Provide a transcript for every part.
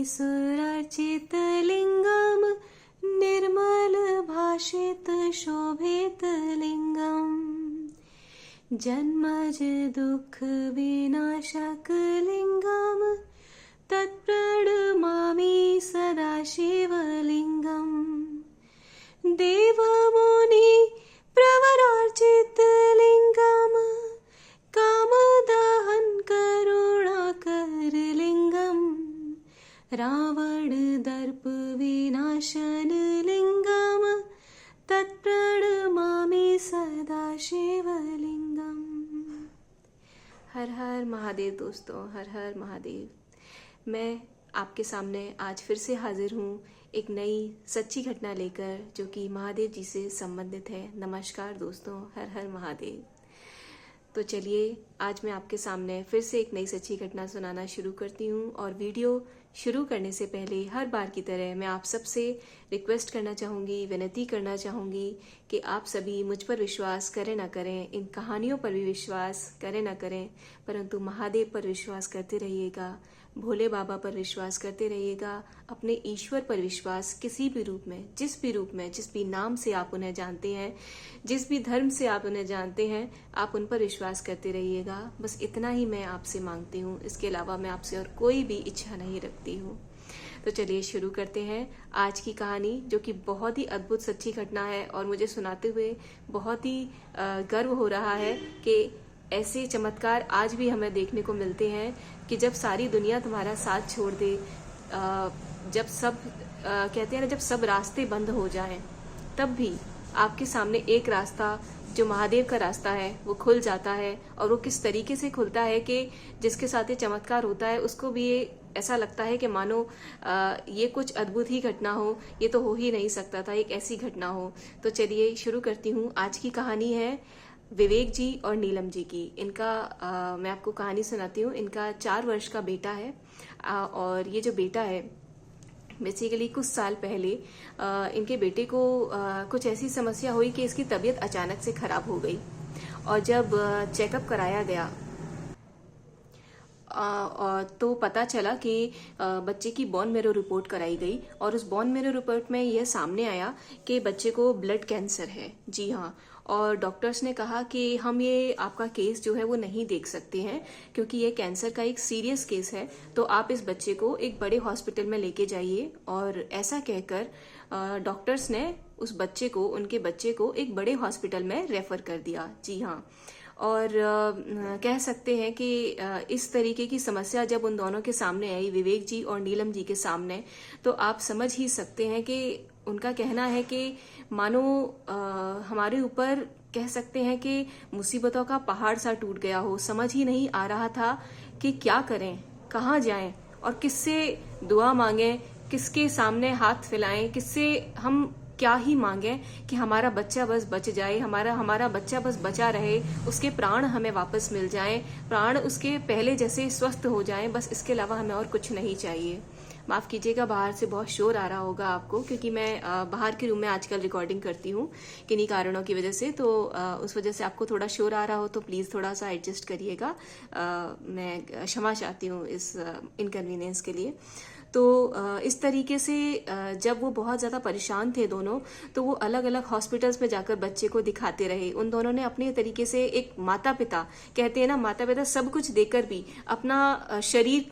सुरार्चितलिङ्गं निर्मलभाषितशोभितलिङ्गम् जन्मज दुःखविनाशकलिङ्गं तत्प्रणमामि सदा शिवलिङ्गम् देवमुनि प्रवरार्चितलिङ्गं कामदहन करुणाकरलिङ्गम् रावणदर्प विनाशनलिङ्गं तत्प्रणमामि सदा शिवलिङ्गम्। हर हर महादेव दोस्तों, हर हर महादेव। मैं आपके सामने आज फिर से हाजिर हूँ एक नई सच्ची घटना लेकर जो कि महादेव जी से संबंधित है। नमस्कार दोस्तों, हर हर महादेव। तो चलिए आज मैं आपके सामने फिर से एक नई सच्ची घटना सुनाना शुरू करती हूँ। और वीडियो शुरू करने से पहले हर बार की तरह मैं आप सबसे रिक्वेस्ट करना चाहूँगी, विनती करना चाहूँगी कि आप सभी मुझ पर विश्वास करें ना करें, इन कहानियों पर भी विश्वास करें ना करें, परंतु महादेव पर विश्वास करते रहिएगा, भोले बाबा पर विश्वास करते रहिएगा, अपने ईश्वर पर विश्वास किसी भी रूप में, जिस भी नाम से आप उन्हें जानते हैं, जिस भी धर्म से आप उन्हें जानते हैं, आप उन पर विश्वास करते रहिएगा। बस इतना ही मैं आपसे मांगती हूँ, इसके अलावा मैं आपसे और कोई भी इच्छा नहीं रखती हूँ। तो चलिए शुरू करते हैं आज की कहानी, जो कि बहुत ही अद्भुत सच्ची घटना है और मुझे सुनाते हुए बहुत ही गर्व हो रहा है कि ऐसे चमत्कार आज भी हमें देखने को मिलते हैं कि जब सारी दुनिया तुम्हारा साथ छोड़ दे, जब सब कहते हैं ना, जब सब रास्ते बंद हो जाएं, तब भी आपके सामने एक रास्ता जो महादेव का रास्ता है वो खुल जाता है। और वो किस तरीके से खुलता है कि जिसके साथ ये चमत्कार होता है उसको भी ये ऐसा लगता है कि मानो ये कुछ अद्भुत ही घटना हो, ये तो हो ही नहीं सकता था, एक ऐसी घटना हो। तो चलिए शुरू करती हूँ। आज की कहानी है विवेक जी और नीलम जी की। इनका मैं आपको कहानी सुनाती हूँ। इनका 4 वर्ष का बेटा है और ये जो बेटा है बेसिकली कुछ साल पहले इनके बेटे को कुछ ऐसी समस्या हुई कि इसकी तबीयत अचानक से खराब हो गई। और जब चेकअप कराया गया तो पता चला कि बच्चे की बोन मैरो रिपोर्ट कराई गई और उस बोन मैरो रिपोर्ट में यह सामने आया कि बच्चे को ब्लड कैंसर है। जी हाँ। और डॉक्टर्स ने कहा कि हम ये आपका केस जो है वो नहीं देख सकते हैं क्योंकि ये कैंसर का एक सीरियस केस है, तो आप इस बच्चे को एक बड़े हॉस्पिटल में लेके जाइए। और ऐसा कहकर डॉक्टर्स ने उस बच्चे को, उनके बच्चे को एक बड़े हॉस्पिटल में रेफर कर दिया। जी हाँ। और कह सकते हैं कि इस तरीके की समस्या जब उन दोनों के सामने आई, विवेक जी और नीलम जी के सामने, तो आप समझ ही सकते हैं कि उनका कहना है कि मानो हमारे ऊपर कह सकते हैं कि मुसीबतों का पहाड़ सा टूट गया हो। समझ ही नहीं आ रहा था कि क्या करें, कहाँ जाएं और किससे दुआ मांगें, किसके सामने हाथ फैलाएं, किससे हम क्या ही मांगे कि हमारा बच्चा बस बच जाए, हमारा बच्चा बस बचा रहे, उसके प्राण हमें वापस मिल जाएं, प्राण उसके पहले जैसे स्वस्थ हो जाएं, बस इसके अलावा हमें और कुछ नहीं चाहिए। माफ कीजिएगा, बाहर से बहुत शोर आ रहा होगा आपको, क्योंकि मैं बाहर के रूम में आजकल रिकॉर्डिंग करती हूँ किन्हीं कारणों की वजह से, तो उस वजह से आपको थोड़ा शोर आ रहा हो तो प्लीज़ थोड़ा सा एडजस्ट करिएगा। मैं क्षमा चाहती हूँ इस इनकन्वीनियंस के लिए। तो इस तरीके से जब वो बहुत ज़्यादा परेशान थे दोनों, तो वो अलग अलग हॉस्पिटल्स में जाकर बच्चे को दिखाते रहे। उन दोनों ने अपने तरीके से, एक माता पिता कहते हैं ना, माता पिता सब कुछ देकर भी अपना शरीर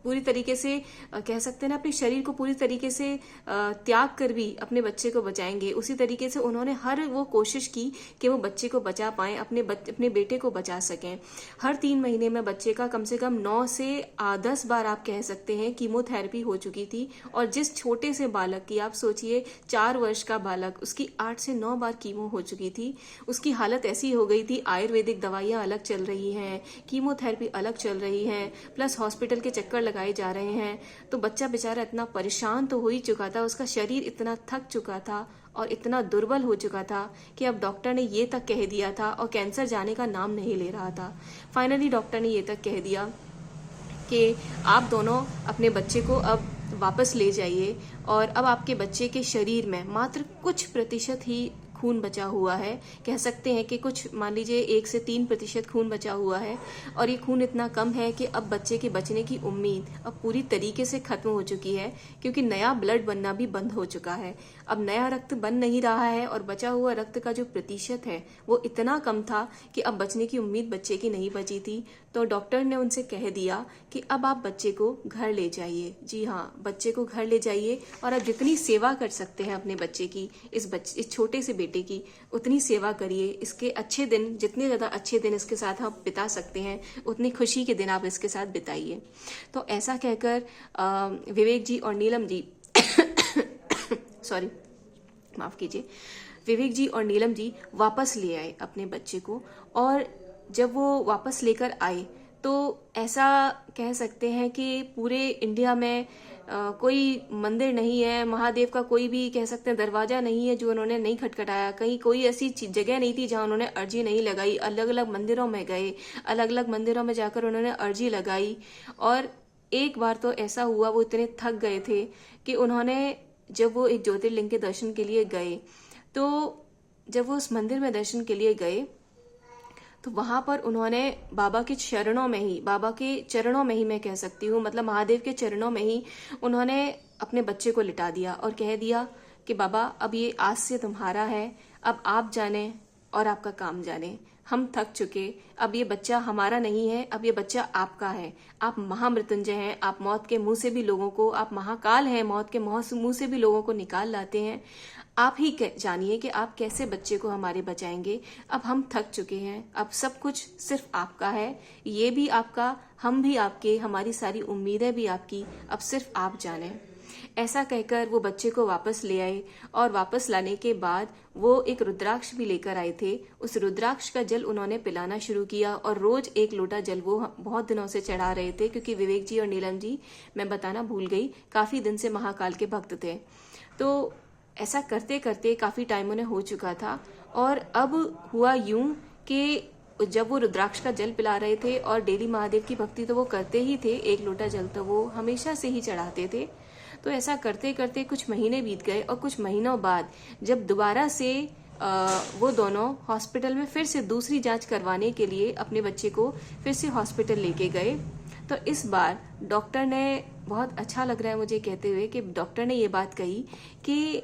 पूरी तरीके से कह सकते हैं ना, अपने शरीर को पूरी तरीके से त्याग कर भी अपने बच्चे को बचाएंगे। उसी तरीके से उन्होंने हर वो कोशिश की कि वो बच्चे को बचा पाएं, अपने बेटे को बचा सकें। हर 3 महीने में बच्चे का कम से कम 9 से 10 बार आप कह सकते हैं कीमोथेरेपी हो चुकी थी। और जिस छोटे से बालक की, आप सोचिए 4 वर्ष का बालक, उसकी 8 से 9 बार कीमो हो चुकी थी। उसकी हालत ऐसी हो गई थी, आयुर्वेदिक दवाइयाँ अलग चल रही हैं, कीमोथेरेपी अलग चल रही हैं, प्लस हॉस्पिटल के चक्कर लगाए जा रहे हैं। तो बच्चा बेचारा इतना परेशान तो हो ही चुका था, उसका शरीर इतना थक चुका था और इतना दुर्बल हो चुका था कि अब डॉक्टर ने ये तक कह दिया था, और कैंसर जाने का नाम नहीं ले रहा था। फाइनली डॉक्टर ने ये तक कह दिया कि आप दोनों अपने बच्चे को अब वापस ले जाइए और अब आपके बच्चे के शरीर में मात्र कुछ प्रतिशत ही खून बचा हुआ है, कह सकते हैं कि कुछ मान लीजिए 1 से 3% खून बचा हुआ है, और ये खून इतना कम है कि अब बच्चे के बचने की उम्मीद अब पूरी तरीके से खत्म हो चुकी है, क्योंकि नया ब्लड बनना भी बंद हो चुका है। अब नया रक्त बन नहीं रहा है, और बचा हुआ रक्त का जो प्रतिशत है वो इतना कम था कि अब बचने की उम्मीद बच्चे की नहीं बची थी। तो डॉक्टर ने उनसे कह दिया कि अब आप बच्चे को घर ले जाइए। जी हाँ, बच्चे को घर ले जाइए, और आप जितनी सेवा कर सकते हैं अपने बच्चे की, इस छोटे से बेटे की, उतनी सेवा करिए। इसके अच्छे दिन, जितने ज्यादा अच्छे दिन इसके साथ आप बिता सकते हैं, उतनी खुशी के दिन आप इसके साथ बिताइए। तो ऐसा कहकर विवेक जी और नीलम जी सॉरी, माफ कीजिए, विवेक जी और नीलम जी वापस ले आए अपने बच्चे को। और जब वो वापस लेकर आए तो ऐसा कह सकते हैं कि पूरे इंडिया में कोई मंदिर नहीं है, महादेव का कोई भी कह सकते हैं दरवाजा नहीं है जो उन्होंने नहीं खटखटाया। कहीं कोई ऐसी जगह नहीं थी जहां उन्होंने अर्जी नहीं लगाई। अलग अलग मंदिरों में गए, अलग अलग मंदिरों में जाकर उन्होंने अर्जी लगाई। और एक बार तो ऐसा हुआ, वो इतने थक गए थे कि उन्होंने, जब वो एक ज्योतिर्लिंग के दर्शन के लिए गए, तो जब वो उस मंदिर में दर्शन के लिए गए तो वहां पर उन्होंने बाबा के चरणों में ही, बाबा के चरणों में ही मैं कह सकती हूँ, मतलब महादेव के चरणों में ही उन्होंने अपने बच्चे को लिटा दिया और कह दिया कि बाबा अब ये आज से तुम्हारा है, अब आप जाने और आपका काम जाने। हम थक चुके, अब ये बच्चा हमारा नहीं है, अब ये बच्चा आपका है। आप महामृत्युंजय हैं, आप मौत के मुंह से भी लोगों को, आप महाकाल हैं, मौत के मुंह से भी लोगों को निकाल लाते हैं। आप ही जानिए कि आप कैसे बच्चे को हमारे बचाएंगे। अब हम थक चुके हैं, अब सब कुछ सिर्फ आपका है, ये भी आपका, हम भी आपके, हमारी सारी उम्मीदें भी आपकी, अब सिर्फ आप जाने। ऐसा कहकर वो बच्चे को वापस ले आए, और वापस लाने के बाद वो एक रुद्राक्ष भी लेकर आए थे। उस रुद्राक्ष का जल उन्होंने पिलाना शुरू किया, और रोज 1 लोटा जल वो बहुत दिनों से चढ़ा रहे थे, क्योंकि विवेक जी और नीलम जी, मैं बताना भूल गई, काफी दिन से महाकाल के भक्त थे। तो ऐसा करते करते काफी टाइम उन्हें हो चुका था। और अब हुआ यूं कि जब वो रुद्राक्ष का जल पिला रहे थे, और डेली महादेव की भक्ति तो वो करते ही थे, 1 लोटा जल तो वो हमेशा से ही चढ़ाते थे। तो ऐसा करते करते कुछ महीने बीत गए, और कुछ महीनों बाद जब दोबारा से वो दोनों हॉस्पिटल में फिर से दूसरी जांच करवाने के लिए अपने बच्चे को फिर से हॉस्पिटल लेके गए, तो इस बार डॉक्टर ने, बहुत अच्छा लग रहा है मुझे कहते हुए कि डॉक्टर ने ये बात कही कि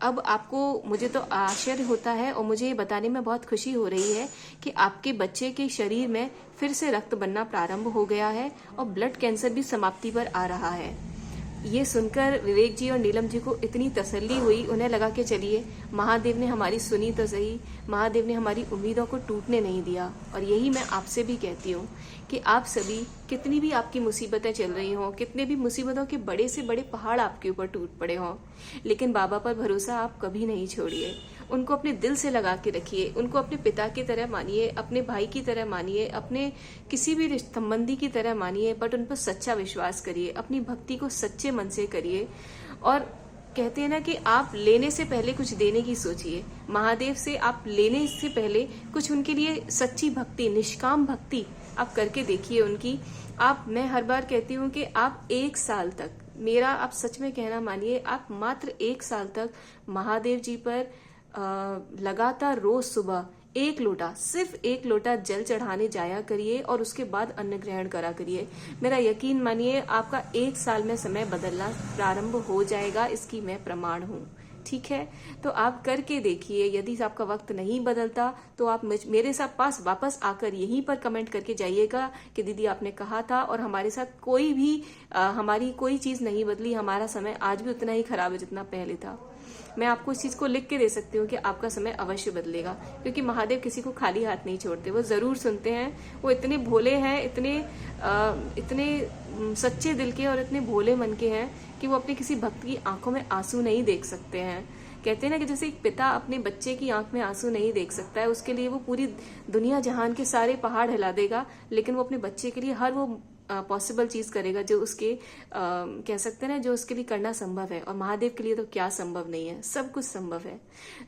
अब आपको, मुझे तो आश्चर्य होता है और मुझे ये बताने में बहुत खुशी हो रही है कि आपके बच्चे के शरीर में फिर से रक्त बनना प्रारंभ हो गया है, और ब्लड कैंसर भी समाप्ति पर आ रहा है। ये सुनकर विवेक जी और नीलम जी को इतनी तसल्ली हुई, उन्हें लगा कि चलिए महादेव ने हमारी सुनी तो सही, महादेव ने हमारी उम्मीदों को टूटने नहीं दिया। और यही मैं आपसे भी कहती हूँ कि आप सभी, कितनी भी आपकी मुसीबतें चल रही हों, कितने भी मुसीबतों के बड़े से बड़े पहाड़ आपके ऊपर टूट पड़े हों, लेकिन बाबा पर भरोसा आप कभी नहीं छोड़िए। उनको अपने दिल से लगा के रखिए, उनको अपने पिता की तरह मानिए, अपने भाई की तरह मानिए, अपने किसी भी संबंधी की तरह मानिए, बट उन पर सच्चा विश्वास करिए, अपनी भक्ति को सच्चे मन से करिए। और कहते हैं ना कि आप लेने से पहले कुछ देने की सोचिए। महादेव से आप लेने से पहले कुछ उनके लिए सच्ची भक्ति, निष्काम भक्ति आप करके देखिए उनकी। मैं हर बार कहती हूँ कि आप 1 साल तक, मेरा आप सच में कहना मानिए, आप मात्र 1 साल तक महादेव जी पर लगातार रोज सुबह 1 लोटा, सिर्फ 1 लोटा जल चढ़ाने जाया करिए, और उसके बाद अन्न ग्रहण करा करिए। मेरा यकीन मानिए, आपका 1 साल में समय बदलना प्रारंभ हो जाएगा, इसकी मैं प्रमाण हूँ। ठीक है, तो आप करके देखिए। यदि आपका वक्त नहीं बदलता तो आप मेरे साथ पास वापस आकर यहीं पर कमेंट करके जाइएगा कि दीदी आपने कहा था, और हमारे साथ कोई भी हमारी कोई चीज नहीं बदली, हमारा समय आज भी उतना ही खराब है जितना पहले था। मैं आपको इस चीज को लिख के दे सकती हूँ कि आपका समय अवश्य बदलेगा, क्योंकि महादेव किसी को खाली हाथ नहीं छोड़ते, वो जरूर सुनते हैं। वो इतने भोले हैं, इतने सच्चे दिल के और इतने भोले मन के हैं कि वो अपने किसी भक्त की आंखों में आंसू नहीं देख सकते हैं। कहते हैं ना कि जैसे एक पिता अपने बच्चे की आंख में आंसू नहीं देख सकता है, उसके लिए वो पूरी दुनिया जहान के सारे पहाड़ हिला देगा, लेकिन वो अपने बच्चे के लिए हर वो पॉसिबल चीज करेगा जो उसके कह सकते हैं ना, जो उसके लिए करना संभव है। और महादेव के लिए तो क्या संभव नहीं है, सब कुछ संभव है।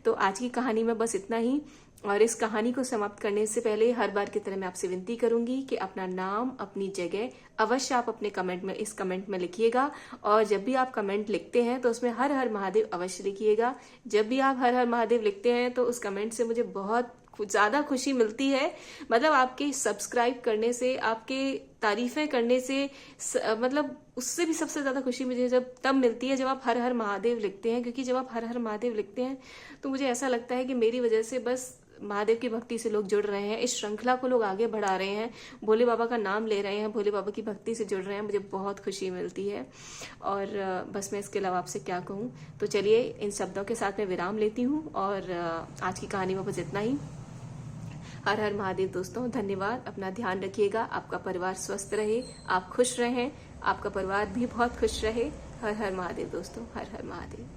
तो आज की कहानी में बस इतना ही। और इस कहानी को समाप्त करने से पहले हर बार की तरह मैं आपसे विनती करूंगी कि अपना नाम, अपनी जगह अवश्य आप अपने कमेंट में, इस कमेंट में लिखिएगा। और जब भी आप कमेंट लिखते हैं तो उसमें हर हर महादेव अवश्य लिखिएगा। जब भी आप हर हर महादेव लिखते हैं तो उस कमेंट से मुझे बहुत ज्यादा खुशी मिलती है। मतलब आपके सब्सक्राइब करने से, आपके तारीफें करने से, मतलब उससे भी सबसे ज्यादा खुशी मुझे जब तब मिलती है जब आप हर हर महादेव लिखते हैं। क्योंकि जब आप हर हर महादेव लिखते हैं तो मुझे ऐसा लगता है कि मेरी वजह से बस महादेव की भक्ति से लोग जुड़ रहे हैं, इस श्रृंखला को लोग आगे बढ़ा रहे हैं, भोले बाबा का नाम ले रहे हैं, भोले बाबा की भक्ति से जुड़ रहे हैं। मुझे बहुत खुशी मिलती है। और बस मैं इसके अलावा आपसे क्या कहूँ। तो चलिए इन शब्दों के साथ मैं विराम लेती हूँ और आज की कहानी में बस इतना ही। हर हर महादेव दोस्तों, धन्यवाद। अपना ध्यान रखिएगा, आपका परिवार स्वस्थ रहे, आप खुश रहें, आपका परिवार भी बहुत खुश रहे। हर हर महादेव दोस्तों, हर हर महादेव।